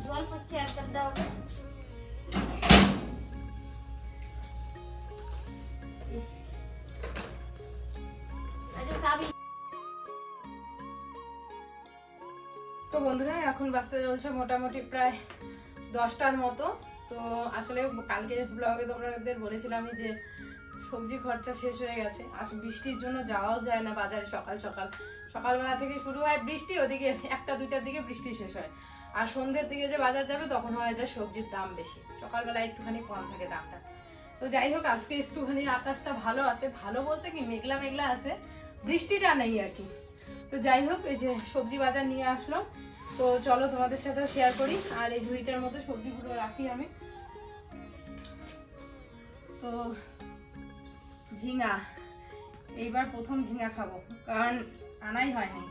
জল পড়ছে একটা দাও। তো বন্ধুরা এখন বাজতে চলছে মোটামুটি প্রায় 10টার মতো। তো আসলে কালকে ব্লগে তোমাদের বলেছিলাম যে সবজি খরচা শেষ হয়ে গেছে, আর বৃষ্টির জন্য যাওয়াও যায় না বাজারে। সকালবেলা থেকে শুরু হয় বৃষ্টি, ওদিকে 1টা-2টার দিকে বৃষ্টি শেষ হয়, আর সন্ধ্যের দিকে যে বাজার যাবে তখন হয় যে সবজির দাম বেশি, সকালবেলা একটুখানি কম থাকে দামটা। তো যাই হোক, আজকে একটুখানি আকাশটা ভালো আছে, ভালো বলতে কি মেঘলা মেঘলা আছে, বৃষ্টিটা নেই আর কি। তো যাই হোক, এই যে সবজি বাজার নিয়ে আসলো, তো চলো তোমাদের সাথেও শেয়ার করি। আর এই ঝুড়িটার মধ্যে সবজিগুলো রাখি আমি। তো ঝিঙা, এইবার প্রথম ঝিঙা খাবো, কারণ আনাই হয়নি।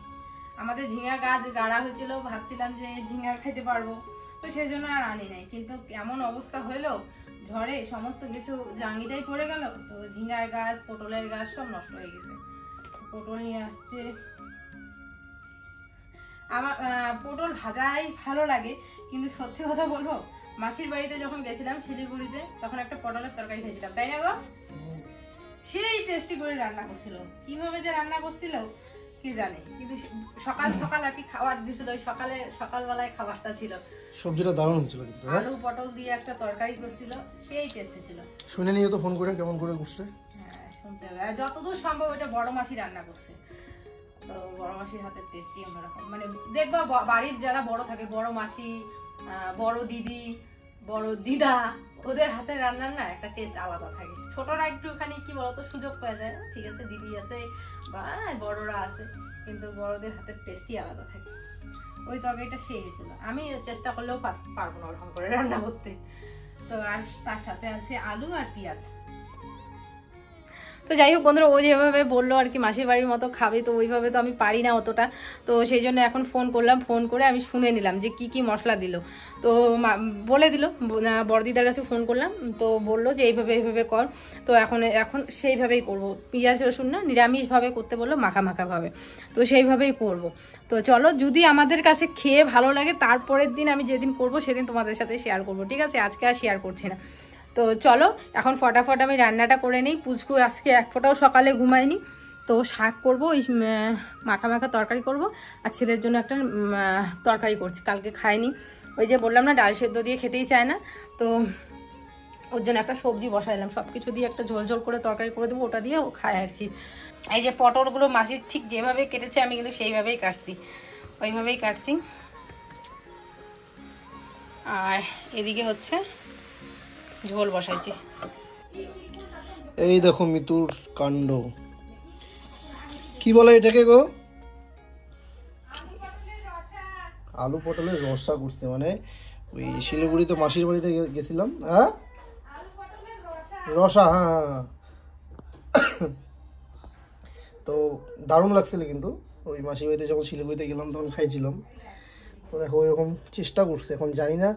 আমাদের ঝিঙা গাছ গাড়া হয়েছিল, ভাবছিলাম যে ঝিঙা খাইতে পারবো, তো সেই জন্য আর আনি নাই। কিন্তু এমন অবস্থা হইলো, ঝড়ে সমস্ত কিছু জাঙ্গিটাই পড়ে গেল। তো ঝিঙার গাছ, পটলের গাছ সব নষ্ট হয়ে গেছে। পটল নিয়ে আসছে। আমার পটল ভাজাই ভালো লাগে, কিন্তু সত্যি কথা বলবো, মাসির বাড়িতে যখন গেছিলাম শিলিগুড়িতে, তখন একটা পটলের তরকারি খেয়েছিলাম, তাই না গো? সেই টেস্টি করে রান্না করছিল, কিভাবে যে রান্না করছিল কি জানে, কিন্তু সকাল সকাল আর কি খাবার দিছিল, ওই সকালবেলায় খাবারটা ছিল। সবজিটা দারুণ হয়েছিল কিন্তু, আলু পটল দিয়ে একটা তরকারি করছিল, সেই টেস্টি ছিল। শুনে নিও তো ফোন করে কেমন করে করছে। হ্যাঁ, শুনতে হবে। আর যতদূর সম্ভব এটা বড় মাসি রান্না করছে, তো বড় মাসির হাতের টেস্টই অন্যরকম। মানে দেখবা বাড়ির যারা বড় থাকে, বড় মাসি, বড় দিদি, বড় দিদা, ওদের হাতের রান্নার না একটা টেস্ট আলাদা থাকে। ছোটরা একটুখানি কি বলতো সুযোগ পাওয়া যায়, ঠিক আছে দিদি আছে বা বড়রা আছে, কিন্তু বড়দের হাতের টেস্টই আলাদা থাকে। ওই তরকারিটা সেই ছিল, আমি চেষ্টা করলেও পারবো না ওরকম করে রান্না করতে। তো আর তার সাথে আছে আলু আর পেঁয়াজ। তো যাই হোক বন্ধুরা, ও যেভাবে বললো আর কি মাসির বাড়ির মতো খাবে, তো ওইভাবে তো আমি পারি না অতটা। তো সেই জন্য এখন ফোন করলাম, ফোন করে আমি শুনে নিলাম যে কি কি মশলা দিল। তো বলে দিল, বড়দিদার কাছে ফোন করলাম, তো বললো যে এইভাবে কর। তো এখন সেইভাবেই করব। পেঁয়াজ রসুন না, নিরামিষভাবে করতে বললো, মাখাভাবে, তো সেইভাবেই করব। তো চলো, যদি আমাদের কাছে খেয়ে ভালো লাগে, তারপরের দিন আমি যেদিন করব সেদিন তোমাদের সাথে শেয়ার করব, ঠিক আছে? আজকে আর শেয়ার করছি না। তো চলো এখন ফটাফট আমি রান্নাটা করে নিই। পুচকু আজকে এক ফোঁটাও সকালে ঘুমায়নি, তো শাক করবো, ওই মাখা তরকারি করব, আর ছেলের জন্য একটা তরকারি করছি, কালকে খায়নি। ওই যে বললাম না, ডাল সেদ্ধ দিয়ে খেতেই চায় না, তো ওর জন্য একটা সবজি বসাইলাম, সব কিছু দিয়ে একটা ঝোল করে তরকারি করে দেবো, ওটা দিয়ে ও খায় আর কি। এই যে পটলগুলো মাসির ঠিক যেভাবে কেটেছে আমি কিন্তু সেইভাবেই কাটছি, ওইভাবেই কাটছি। আর এদিকে হচ্ছে ঝোল বসাইছি। এই দেখো মিতুর কাণ্ড, কি বলে এটাকে গো? আলু পটলের রসা করছে, মানে ওই শিলিগুড়িতে মাসির বাড়িতে গেছিলাম। হ্যাঁ, রসা, হ্যাঁ। তো দারুণ লাগছিল, কিন্তু ওই মাসির বাড়িতে যখন শিলিগুড়িতে গেলাম তখন খাইছিলাম। তো দেখো ওইরকম চেষ্টা করছে, এখন জানি না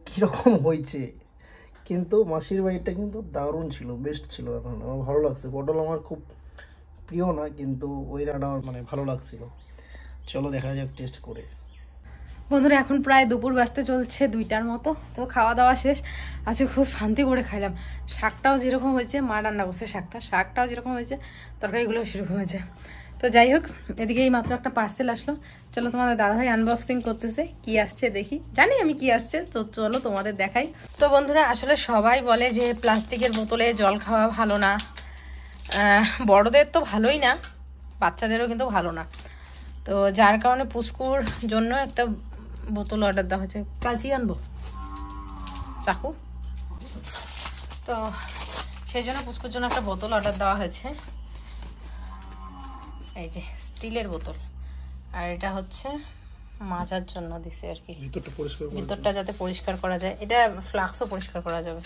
কীরকম হয়েছে, কিন্তু মাসির বাড়িটা কিন্তু দারুণ ছিল, বেস্ট ছিল। এখন আমার ভালো লাগছে। পটল আমার খুব প্রিয় না, কিন্তু ওই রান্না আমার মানে ভালো লাগছিল। চলো দেখা যাক টেস্ট করে। বন্ধুরা এখন প্রায় দুপুর বাজতে চলছে 2টার মতো। তো খাওয়া দাওয়া শেষ, আজকে খুব শান্তি করে খাইলাম। শাকটাও যেরকম হয়েছে, মা রান্না করছে শাকটাও যেরকম হয়েছে, তরকারিগুলোও সেরকম হয়েছে। তো যাই হোক, এদিকে এই মাত্র একটা পার্সেল আসলো, চলো তোমাদের দাদাভাই আনবক্সিং করতেছে, কি আসছে দেখি। জানি আমি কি আসছে, তো চলো তোমাদের দেখাই। তো বন্ধুরা, আসলে সবাই বলে যে প্লাস্টিকের বোতলে জল খাওয়া ভালো না, বড়দের তো ভালোই না, বাচ্চাদেরও কিন্তু ভালো না। তো যার কারণে পুচকুর জন্য একটা বোতল অর্ডার দেওয়া হয়েছে। কাঁচি আনবো, চাকু, তো সেই জন্য পুচকুর জন্য একটা বোতল অর্ডার দেওয়া হয়েছে। এই যে স্টিলের বোতল, আর এটা হচ্ছে মাজার জন্য দিছে আর কি, ভিতরটা যাতে পরিষ্কার করা যায়। এটা ফ্লাক্সও পরিষ্কার করা যাবে।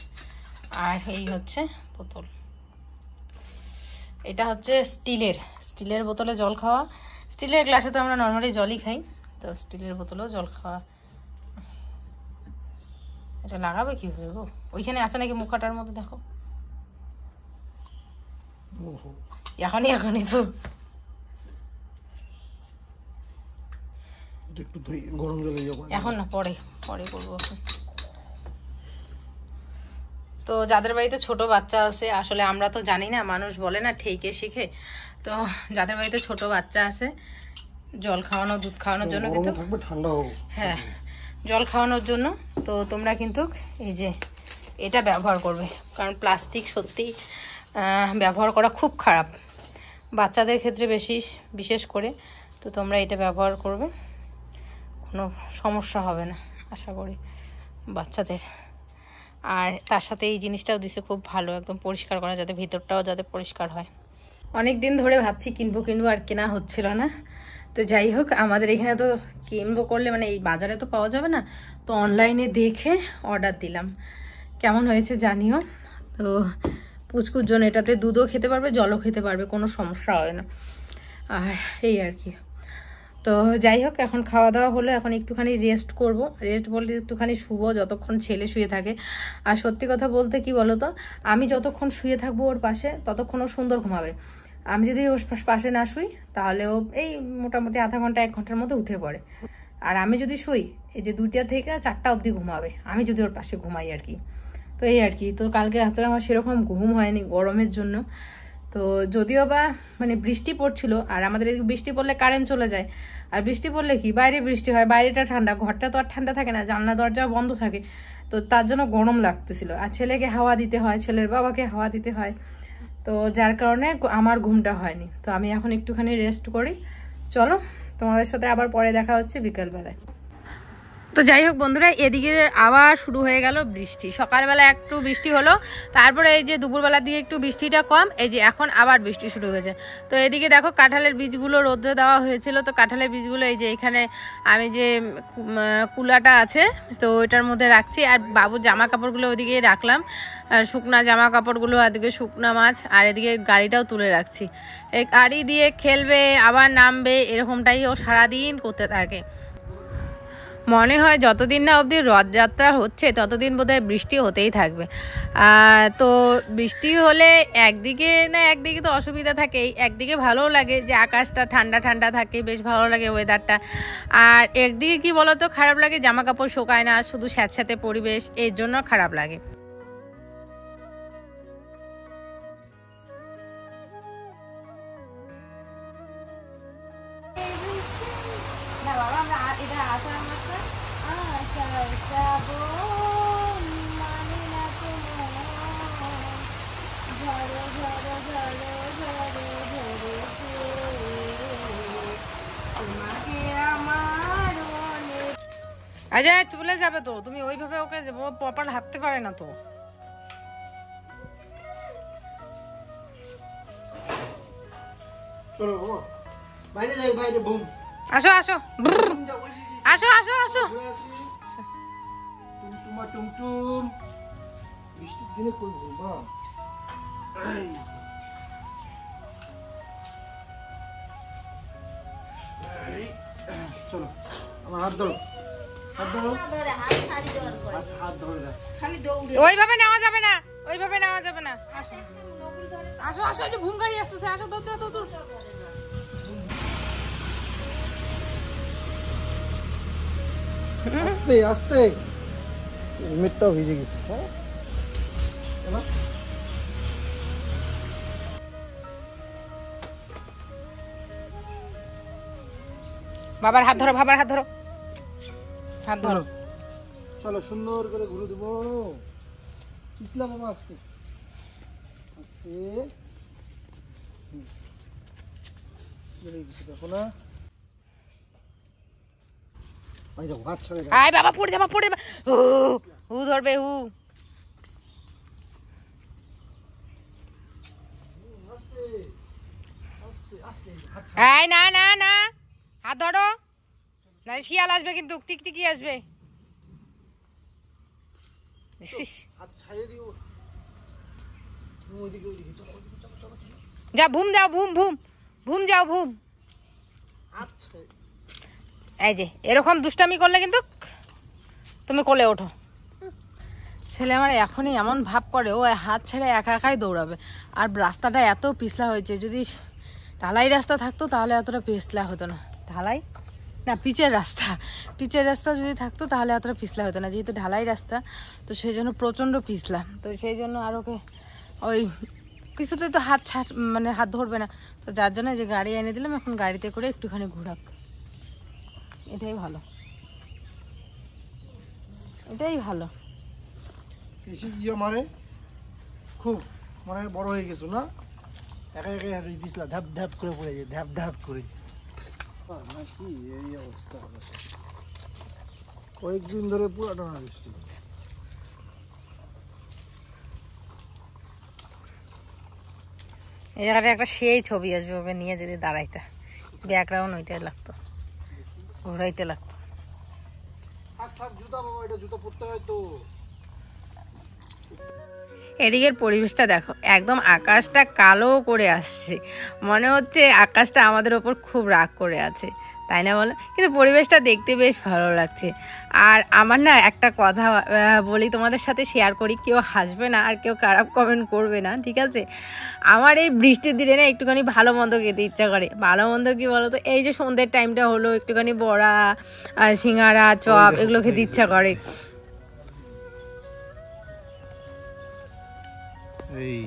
আর এই হচ্ছে বোতল, এটা হচ্ছে স্টিলের বোতলে জল খাওয়া। স্টিলের গ্লাসে তো আমরা নর্মালি জলই খাই, তো স্টিলের বোতলেও জল খাওয়া। এটা লাগাবে কীভাবে গো? ওইখানে আছে নাকি মুখাটার মধ্যে? দেখো এখনই তো একটু গরম জলে এখন না, পরে করবো এখন। তো যাদের বাড়িতে ছোট বাচ্চা আছে, আসলে আমরা তো জানি না, মানুষ বলে না ঠেকে শিখে, তো যাদের বাড়িতে ছোট বাচ্চা আছে জল খাওয়ানো, দুধ খাওয়ানোর জন্য কিন্তু ঠান্ডা হোক, হ্যাঁ জল খাওয়ানোর জন্য তো তোমরা কিন্তু এই যে এটা ব্যবহার করবে। কারণ প্লাস্টিক সত্যি ব্যবহার করা খুব খারাপ বাচ্চাদের ক্ষেত্রে বিশেষ করে। তো তোমরা এটা ব্যবহার করবে, কোনো সমস্যা হবে না আশা করি বাচ্চাদের। আর তার সাথে এই জিনিসটাও দিছে খুব ভালো, একদম পরিষ্কার করা, যাতে ভিতরটাও যাতে পরিষ্কার হয়। অনেক দিন ধরে ভাবছি কিনবো আর কেনা হচ্ছিল না। তো যাই হোক, আমাদের এখানে তো কিনবো করলে মানে এই বাজারে তো পাওয়া যাবে না, তো অনলাইনে দেখে অর্ডার দিলাম। কেমন হয়েছে জানিও। তো পুচকুর জন্য এটাতে দুধও খেতে পারবে, জলও খেতে পারবে, কোনো সমস্যা হয় না। আর এই আর কি। তো যাই হোক, এখন খাওয়া দাওয়া হলো, এখন একটুখানি রেস্ট করব। রেস্ট বলতে একটুখানি শুবো যতক্ষণ ছেলে শুয়ে থাকে। আর সত্যি কথা বলতে কি বলো তো, আমি যতক্ষণ শুয়ে থাকবো ওর পাশে ততক্ষণ ও সুন্দর ঘুমাবে। আমি যদি ওর পাশে না শুই তাহলে ও এই মোটামুটি আধা ঘন্টা 1 ঘন্টার মধ্যে উঠে পড়ে। আর আমি যদি শুই এই যে 2টা থেকে 4টা অবধি ঘুমাবে, আমি যদি ওর পাশে ঘুমাই আর কি। তো এই আর কি। তো কালকে রাত্রে আমার সেরকম ঘুম হয়নি গরমের জন্য। তো যদিও বা মানে বৃষ্টি পড়ছিল, আর আমাদের এদিকে বৃষ্টি পড়লে কারেন্ট চলে যায়। আর বৃষ্টি পড়লে কি বাইরে বৃষ্টি হয়, বাইরেটা ঠান্ডা, ঘরটা তো আর ঠান্ডা থাকে না, জানলা দরজাও বন্ধ থাকে। তো তার জন্য গরম লাগতেছিল। আর ছেলেকে হাওয়া দিতে হয়, ছেলের বাবাকে হাওয়া দিতে হয়, তো যার কারণে আমার ঘুমটা হয়নি। তো আমি এখন একটুখানি রেস্ট করি। চলো তোমাদের সাথে আবার পরে দেখা হচ্ছে বিকালবেলায়। তো যাই হোক বন্ধুরা, এদিকে আবার শুরু হয়ে গেল বৃষ্টি। সকালবেলা একটু বৃষ্টি হলো, তারপরে এই যে দুপুরবেলার দিকে একটু বৃষ্টিটা কম, এই যে এখন আবার বৃষ্টি শুরু হয়েছে। তো এদিকে দেখো কাঁঠালের বীজগুলো রোদ্রে দেওয়া হয়েছিল, তো কাঁঠালের বীজগুলো এই যে এখানে আমি যে কুলাটা আছে তো ওইটার মধ্যে রাখছি। আর বাবুর জামা কাপড়গুলো ওইদিকে রাখলাম, শুকনা জামা কাপড়গুলো, এদিকে শুকনা মাছ, আর এদিকে গাড়িটাও তুলে রাখছি। এই গাড়ি দিয়ে খেলবে আবার নামবে, এরকমটাই ও সারাদিন করতে থাকে। মনে হয় যতদিন না অবধি রথযাত্রা হচ্ছে ততদিন বোধহয় বৃষ্টি হতেই থাকবে। তো বৃষ্টি হলে একদিকে তো অসুবিধা থাকেই, একদিকে ভালোও লাগে যে আকাশটা ঠান্ডা ঠান্ডা থাকে, বেশ ভালো লাগে ওয়েদারটা। আর একদিকে কি বলতো খারাপ লাগে, জামা কাপড় শুকায় না, শুধু স্যাঁতস্যাঁতে পরিবেশ, এর জন্য খারাপ লাগে। আচ্ছা চলে যাবে তো, তুমি ওইভাবে ওকে প্রপার হাঁটতে পারে না তো। চলো বাইরে যাই, বাইরে বুম আসো আসো আসো আসো আসো। টুমটুমা টুমটুম, বৃষ্টির দিনে কই ঘুমা। চলো আমার হাত ধরো, হাত ধরো, হাত ধরে রাখ। ওইভাবে নেওয়া যাবে না, ওইভাবে নেওয়া যাবে না। আসো আসো আসো, এই যে ভুম গাড়ি আসতেছে, আসো তো তো তো। আস্তে আস্তে, হেলমেটটাও ভিজে গেছে। হ্যাঁ বাবার হাত ধরো, বাবার হাত ধরো, হাত ধরো। চলো সুন্দর করে ঘুরে দেবো। পিছলা বাবা, আস্তে আস্তে। দেখো না, আয় বাবা, পড়ে যাবা, পড়ে যাবা। হু ধরবে, হু। আয় না না না, হাত ধরো, না শিয়াল আসবে কিন্তু, টিকটিকি আসবে। যা ভুম যাও, ভুম ভুম ভুম যাও, ভুম। এই যে এরকম দুষ্টামি করলে কিন্তু তুমি কোলে ওঠো। ছেলে আমার এখনই এমন ভাব করে, ও হাত ছেড়ে একা একাই দৌড়াবে। আর রাস্তাটা এত পিছলা হয়েছে, যদি ঢালাই রাস্তা থাকতো তাহলে এতটা পিছলা হতো না। ঢালাই না, পিচের রাস্তা যদি থাকতো তাহলে এতটা পিছলা হতো না। যেহেতু ঢালাই রাস্তা, তো সেই জন্য প্রচণ্ড পিছলা। তো সেই জন্য আর ওকে ওই কিছুতে তো হাত ধরবে না, তো যার জন্য যে গাড়ি এনে দিলাম, এখন গাড়িতে করে একটুখানি ঘোরাক, এটাই ভালো, এটাই ভালো। মানে খুব মানে বড় হয়ে গেছো না, একা একা পিছলা ধাপ ধাপ করে পড়ে যায়, ধাপ ধাপ করে। নাকি এই অবস্থা কয়েকদিন ধরে পুরো টানা বৃষ্টি। এই জায়গাটা একটা সেই ছবি আসবে, ওকে নিয়ে যদি দাঁড়াইতে, ব্যাকগ্রাউন্ড ওইটাই লাগতো, ঘোরাইতে লাগতো। জুতা বাবা, এটা জুতা পরতে হয় তো। এদিকের পরিবেশটা দেখো, একদম আকাশটা কালো করে আসছে, মনে হচ্ছে আকাশটা আমাদের ওপর খুব রাগ করে আছে, তাই না বলো? কিন্তু পরিবেশটা দেখতে বেশ ভালো লাগছে। আর আমার না একটা কথা বলি, তোমাদের সাথে শেয়ার করি, কেউ হাসবে না আর কেউ খারাপ কমেন্ট করবে না, ঠিক আছে? আমার এই বৃষ্টির দিনে না একটুখানি ভালো মন্দ খেতে ইচ্ছা করে। ভালো মন্দ কি বলো তো, এই যে সন্ধ্যের টাইমটা হলো, একটুখানি বড়া, সিঙ্গারা, চপ এগুলো খেতে ইচ্ছা করে। এই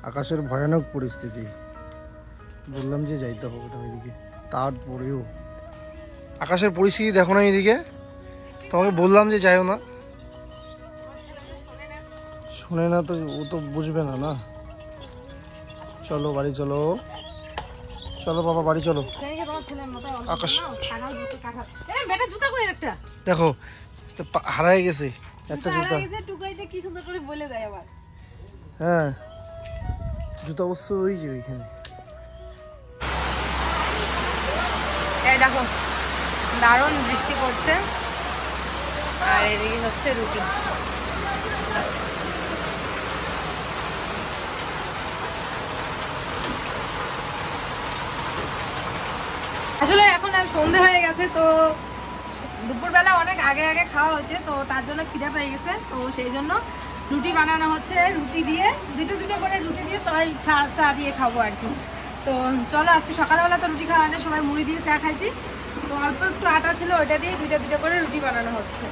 আকাশের ভয়ানক পরিস্থিতি, বললাম যে যাইতে হবে না ওইদিকে, তারপরেও আকাশের পরিস্থিতি দেখো না এইদিকে, তোমাকে বললাম যে যাইও না, শুনে না তো, ও তো বুঝবে না। না চলো বাড়ি চলো, চলো বাবা বাড়ি চলো। আকাশ দেখো হারাই গেছে একটা জুতা, হ্যাঁ জুতা অবশ্য ওই যে ওইখানে। এই দেখো দারুণ বৃষ্টি পড়ছে, আর এদিকে হচ্ছে রুটি। আসলে এখন আর সন্ধে হয়ে গেছে, তো দুপুরবেলা অনেক আগে আগে খাওয়া হচ্ছে, তো তার জন্য খিদে পেয়ে গেছে, তো সেই জন্য রুটি বানানো হচ্ছে। রুটি দিয়ে দুটো করে রুটি দিয়ে সবাই চা দিয়ে খাবো আর কি। তো চলো, আজকে সকালবেলা তো রুটি খাওয়া হয়, সবাই মুড়ি দিয়ে চা খাইছি, তো অল্প একটু আটা ছিল, ওইটা দিয়ে দুটো করে রুটি বানানো হচ্ছে।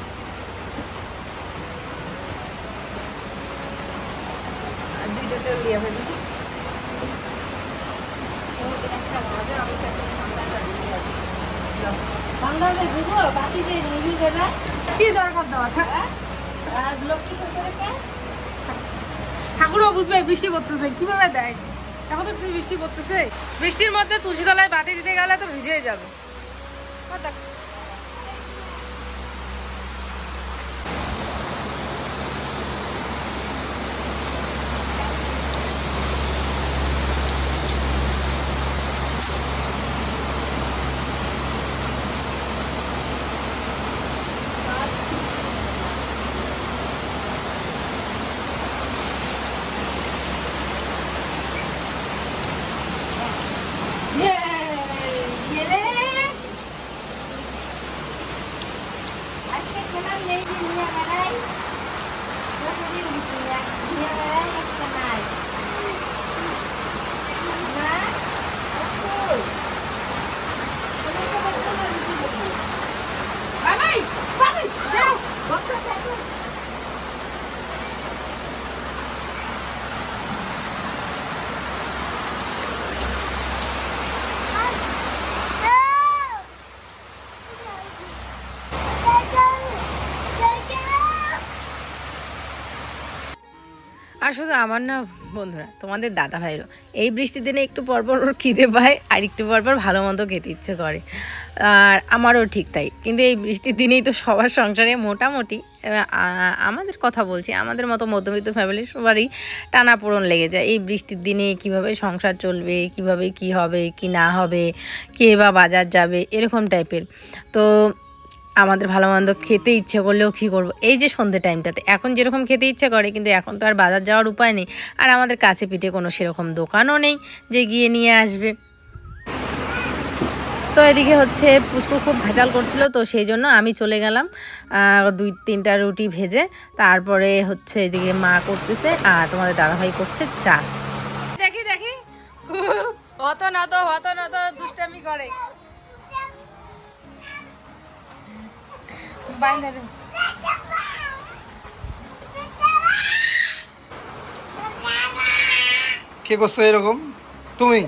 আর 2টা তেল দিয়ে ফেলি। কি দরকার দেওয়া ঠাকুরও বুঝবে বৃষ্টি পড়তেছে, কিভাবে দেয়? এখন তো বৃষ্টি পড়তেছে, বৃষ্টির মধ্যে তুলসী তলায় বাতি দিতে গেলে তো ভিজেই যাবে। আর শুধু আমার না বন্ধুরা, তোমাদের দাদা ভাইরও এই বৃষ্টির দিনে একটু পরপর ওর খিদে পায়, আর একটু পরপর ভালো মন্দ খেতে ইচ্ছে করে, আর আমারও ঠিক তাই। কিন্তু এই বৃষ্টির দিনেই তো সবার সংসারে মোটামুটি, আমাদের কথা বলছি, আমাদের মতো মধ্যবিত্ত ফ্যামিলির সবারই টানাপোড়েন লেগে যায় এই বৃষ্টির দিনে। কিভাবে সংসার চলবে, কিভাবে কি হবে কি না হবে, কে বা বাজার যাবে, এরকম টাইপের। তো আমাদের ভালো মন্দ খেতে ইচ্ছে করলেও কী করবো, এই যে সন্ধ্যে টাইমটাতে এখন যেরকম খেতে ইচ্ছে করে, কিন্তু এখন তো আর বাজার যাওয়ার উপায় নেই, আর আমাদের কাছে পিঠে কোনো সেরকম দোকানও নেই যে গিয়ে নিয়ে আসবে। তো এদিকে হচ্ছে পুচকু খুব ভেজাল করছিল, তো সেই জন্য আমি চলে গেলাম 2-3টা রুটি ভেজে। তারপরে হচ্ছে এদিকে মা করতেছে আর তোমাদের দাদাভাই করছে চা। দেখি দেখি হত নত দুষ্টামি করে। কে করছে এরকম? তুমি?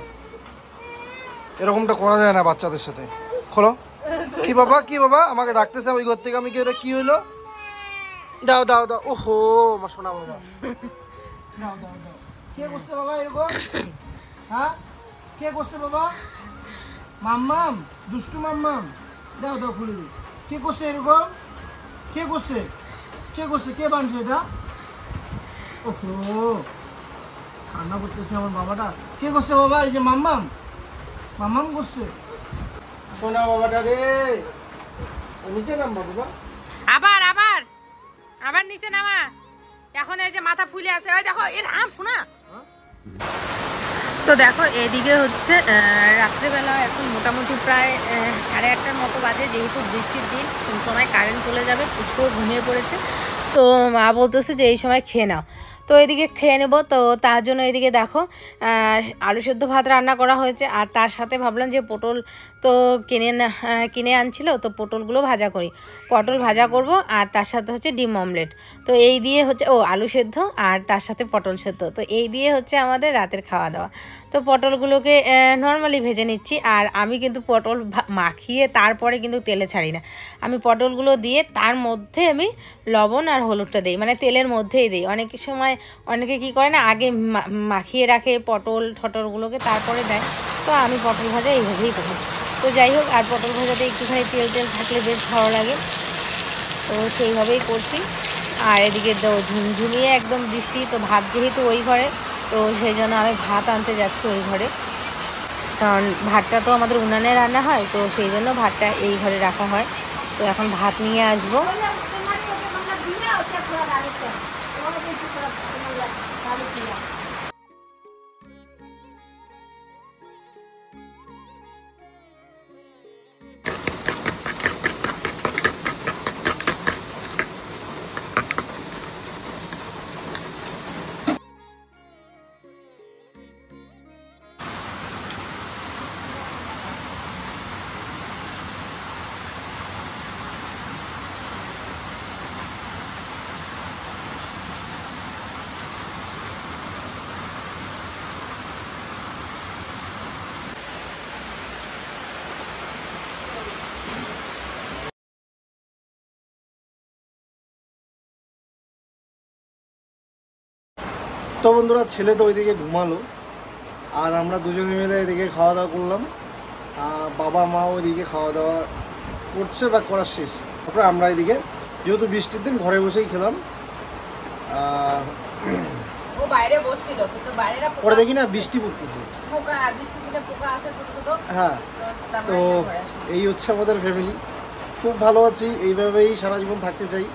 এরকমটা করা যায় না বাচ্চাদের সাথে। খোলো। কি বাবা, কি বাবা? আমাকে ডাকতেছে ওই ঘর থেকে। আমি কি, ওটা কি হইলো? দাও দাও দাও। ওহো আমার সোনা বাবা, দাও দাও দাও। কে করছে বাবা এরকম? হ্যাঁ, কে করছে বাবা? মাম্মাম, দুষ্টু মাম্মাম, দাও দাও খুলে দিই। কে করছে এরকম? কে করছে? কে করছে? কে বানছে এটা? ওহো কান্না করতেছে আমার বাবাটা। কে করছে বাবা? এই যে মাম্মাম, মাম্মাম করছে। সোনা বাবাটা রে, নিচে নাম বাবা। আবার আবার আবার নিচে নামা। এখন এই যে মাথা ফুলে আছে, ওই দেখো এর আম শোনা। তো দেখো এদিকে হচ্ছে রাত্রেবেলা এখন মোটামুটি প্রায় 1:30টার মতো বাজে। যেহেতু বৃষ্টির দিন, কোন সময় কারেন্ট চলে যাবে, পুচকু ঘুমিয়ে পড়েছে। তো মা বলতেছে যে এই সময় খেয়ে নাও। তো এদিকে খেয়ে নেবো। তো তার জন্য এদিকে দেখো আলু সেদ্ধ ভাত রান্না করা হয়েছে। আর তার সাথে ভাবলাম যে পটল তো কিনে আনছিল, তো পটলগুলো ভাজা করি। পটল ভাজা করব আর তার সাথে হচ্ছে ডিম অমলেট। তো এই দিয়ে হচ্ছে আলু সেদ্ধ আর তার সাথে পটল সেদ্ধ। তো এই দিয়ে হচ্ছে আমাদের রাতের খাওয়া দাওয়া। তো পটলগুলোকে নর্মালি ভেজে নিচ্ছি। আর আমি কিন্তু পটল মাখিয়ে তারপরে কিন্তু তেলে ছাড়ি না। আমি পটলগুলো দিয়ে তার মধ্যে আমি লবণ আর হলুদটা দিই, মানে তেলের মধ্যেই দিই। অনেক সময় অনেকে কি করে না, আগে মাখিয়ে রাখে টটলগুলোকে, তারপরে দেয়। তো আমি পটল ভাজা এইভাবেই করি। তো যাই হোক, আর পটল ভাজাতে একটুখানি তেল থাকলে বেশ ভালো লাগে, তো সেইভাবেই করছি। আর এদিকে ঝুমঝুমিয়ে একদম বৃষ্টি। তো ভাত যেহেতু ওই ঘরে, তো সেই জন্য আমি ভাত আনতে যাচ্ছি ওই ঘরে, কারণ ভাতটা তো আমাদের উনানে রান্না হয়, তো সেই জন্য ভাতটা এই ঘরে রাখা হয়। তো এখন ভাত নিয়ে আসবো। তো বন্ধুরা, ছেলে তো ওইদিকে ঘুমালো আর আমরা দুজনে মিলে এদিকে খাওয়া দাওয়া করলাম। বাবা মা ওইদিকে খাওয়া দাওয়া করছে বা করার শেষ। তারপরে আমরা এদিকে যেহেতু বৃষ্টির দিন ঘরে বসেই খেলাম। ও বাইরে বসছিল, কিন্তু বাইরে পরে দেখি না বৃষ্টি পড়তেছে, পোকা, আর বৃষ্টির দিনে পোকা আসে ছোট ছোট। হ্যাঁ, তো এই হচ্ছে আমাদের ফ্যামিলি। খুব ভালো আছি, এইভাবেই সারা জীবন থাকতে চাই।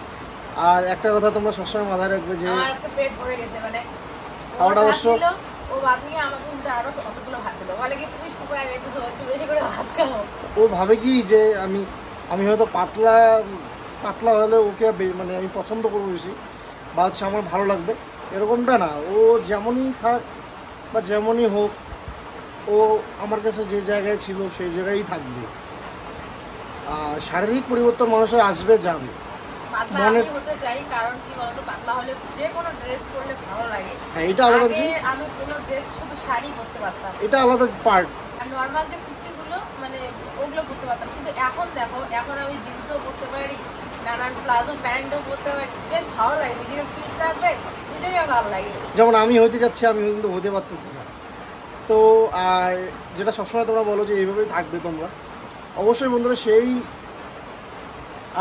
আর একটা কথা তোমরা সবসময় মাথায় রাখবে যে পেট ভরে গেছে, মানে খাওয়াটা অবশ্য ও ভাত নিয়ে আমাকে উল্টে আরো কতগুলো ভাত দিল, বলে কি তুমি শুকায় যাইতেছো, একটু বেশি করে ভাত খাও। ও ভাবে কি যে আমি হয়তো পাতলা হলে ওকে মানে আমি পছন্দ করবো বেশি, বা হচ্ছে আমার ভালো লাগবে, এরকমটা না। ও যেমনই থাক বা যেমনই হোক, ও আমার কাছে যে জায়গায় ছিল সেই জায়গায়ই থাকবে। শারীরিক পরিবর্তন মানুষের আসবে যাবে, পাতলা আমি হতে চাই, কারণ কি বলতো, পাতলা হলে যে কোনো ড্রেস পরলে ভালো লাগে। হ্যাঁ, এটা আলাদা বিষয়। আমি কোনো ড্রেস শুধু শাড়ি পরতে পারতাম, এটা আলাদা পার্ট। আর নরমাল যে কুর্তিগুলো মানে ওগুলো পরতে পারতাম। কিন্তু এখন দেখো, এখন আমি জিন্সও পরতে পারি, নানান প্লাজো প্যান্টও পরতে পারি, বেশ ভালো লাগে, নিজেকে ফিট রাখবে, নিজেকে ভালো লাগে। যেমন আমি হতে যাচ্ছি, আমি কিন্তু হতে পারতেছি না। তো আর যেটা সবসময় তোমরা বলো যে এইভাবেই থাকবে তোমরা, অবশ্যই বন্ধুরা, সেই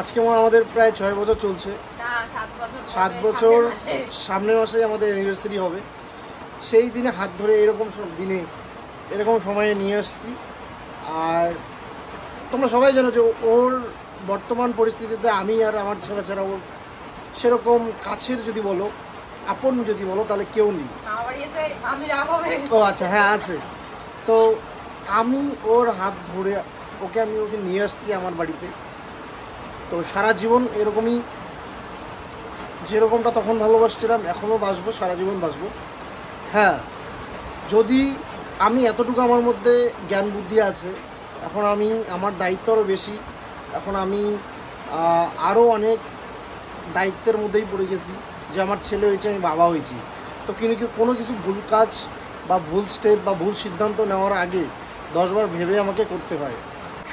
আজকে আমাদের প্রায় 6 বছর চলছে। 7 বছর সামনের মাসে আমাদের অ্যানিভার্সারি হবে। সেই দিনে হাত ধরে এরকম দিনে এরকম সময়ে নিয়ে আসছি। আর তোমরা সবাই জানো যে ওর বর্তমান পরিস্থিতিতে আমি আর আমার ছাড়া ওর সেরকম কাছের যদি বলো, আপন যদি বলো, তাহলে কেউ নেই। আমি ও আচ্ছা, হ্যাঁ আছে। তো আমি ওর হাত ধরে ওকে নিয়ে আসছি আমার বাড়িতে। তো সারা জীবন এরকমই, যেরকমটা তখন ভালোবাসছিলাম এখনও বাসবো, সারা জীবন বাসবো। হ্যাঁ, যদি আমি এতটুকু আমার মধ্যে জ্ঞান বুদ্ধি আছে, এখন আমি আমার দায়িত্ব আরও বেশি, এখন আমি আরও অনেক দায়িত্বের মধ্যেই পড়ে গেছি যে আমার ছেলে হয়েছে, আমি বাবা হয়েছি। তো কিন্তু কোনো কিছু ভুল কাজ বা ভুল স্টেপ বা ভুল সিদ্ধান্ত নেওয়ার আগে 10 বার ভেবে আমাকে করতে হয়।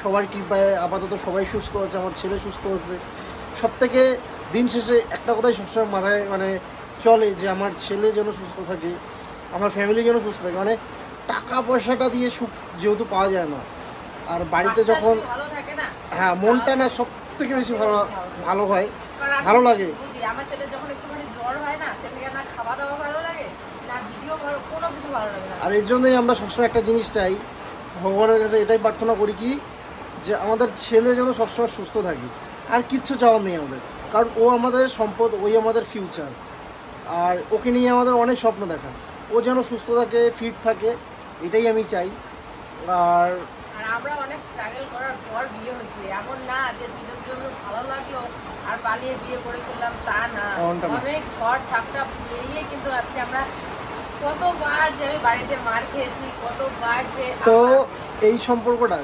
সবার কৃপায় আপাতত সবাই সুস্থ আছে, আমার ছেলে সুস্থ আছে। সবথেকে দিন শেষে একটা কথাই সবসময় মাথায় মানে চলে যে আমার ছেলে যেন সুস্থ থাকে, আমার ফ্যামিলি যেন সুস্থ থাকে। মানে টাকা পয়সাটা দিয়ে সুখ যেহেতু পাওয়া যায় না, আর বাড়িতে যখন ভালো থাকে না, হ্যাঁ মনটা না সব থেকে বেশি ভালো হয়, ভালো লাগে। বুঝি আমার ছেলে যখন একটুখানি জ্বর হয় না, ছেলেকে না খাওয়া দাওয়া ভালো লাগে না, ভিডিও কোনো কিছু ভালো লাগে না। আর এর জন্যই আমরা সবসময় একটা জিনিস চাই, ভগবানের কাছে এটাই প্রার্থনা করি কি, যে আমাদের ছেলে যেন সবসময় সুস্থ থাকে। আর কিচ্ছু চাওয়ার নেই আমাদের, কারণ ও আমাদের সম্পদ, ওই আমাদের ফিউচার। আর ওকে নিয়ে আমাদের অনেক স্বপ্ন দেখা, ও যেন সুস্থ থাকে, ফিট থাকে, এটাই আমি চাই। আর আমরা অনেক স্ট্রাগল করার পর বিয়ে হয়েছে, এমন না যে দুজন ভালো লাগলো আর পালিয়ে বিয়ে করে ফেললাম, তা না। অনেক ঝড় ঝাপটা পেরিয়ে কিন্তু আজকে আমরা কতবার যে আমি বাড়িতে মার খেয়েছি, কতবার যে। তো এই সম্পর্কটা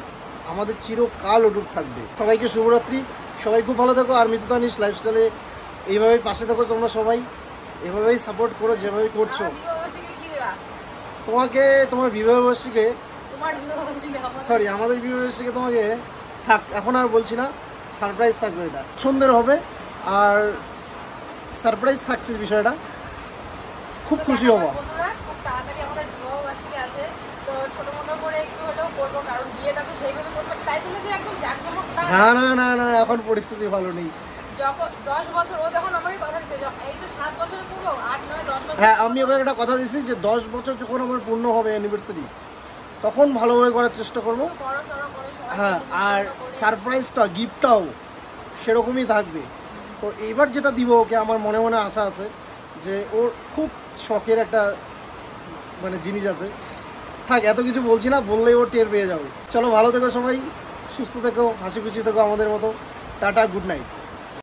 আমাদের চিরকাল অটুট থাকবে। সবাইকে শুভরাত্রি, সবাই খুব ভালো থাকো। আর মিতু তানিশ লাইফস্টাইলে এইভাবেই পাশে থাকো, তোমরা সবাই এভাবেই সাপোর্ট করো যেভাবে করছো। তোমাকে তোমার বিবাহবার্ষিকী, সরি আমাদের বিবাহবার্ষিকী তোমাকে থাক, এখন আর বলছি না, সারপ্রাইজ থাকবে, এটা সুন্দর হবে। আর সারপ্রাইজ থাকছে বিষয়টা, খুব খুশি হবো। খুব তাড়াতাড়ি আমাদের বিবাহবার্ষিকী আছে, তো ছোটখাটো করে একটু হলেও করবো, কারণ বিয়েটা তো সেইভাবে করবো, তাই বলে যে একদম জাঁকজমক না, এখন পরিস্থিতি ভালো নেই। যখন 10 বছর, ও যখন আমাকে কথা দিচ্ছে, এই তো 7 বছর পুরো, 8, 9, 10 বছর। হ্যাঁ, আমি ওকে একটা কথা দিচ্ছি যে 10 বছর যখন আমার পূর্ণ হবে অ্যানিভার্সারি, তখন ভালোভাবে করার চেষ্টা করবো। হ্যাঁ, আর সারপ্রাইজটা, গিফটটাও সেরকমই থাকবে। তো এইবার যেটা দিব ওকে, আমার মনে মনে আশা আছে যে ওর খুব শখের একটা মানে জিনিস আছে। থাক, এত কিছু বলছি না, বললেই ও টের পেয়ে যাবে। চলো ভালো থেকো সবাই, সুস্থ থেকো, হাসি খুশি থেকো আমাদের মতো। Tata, good night.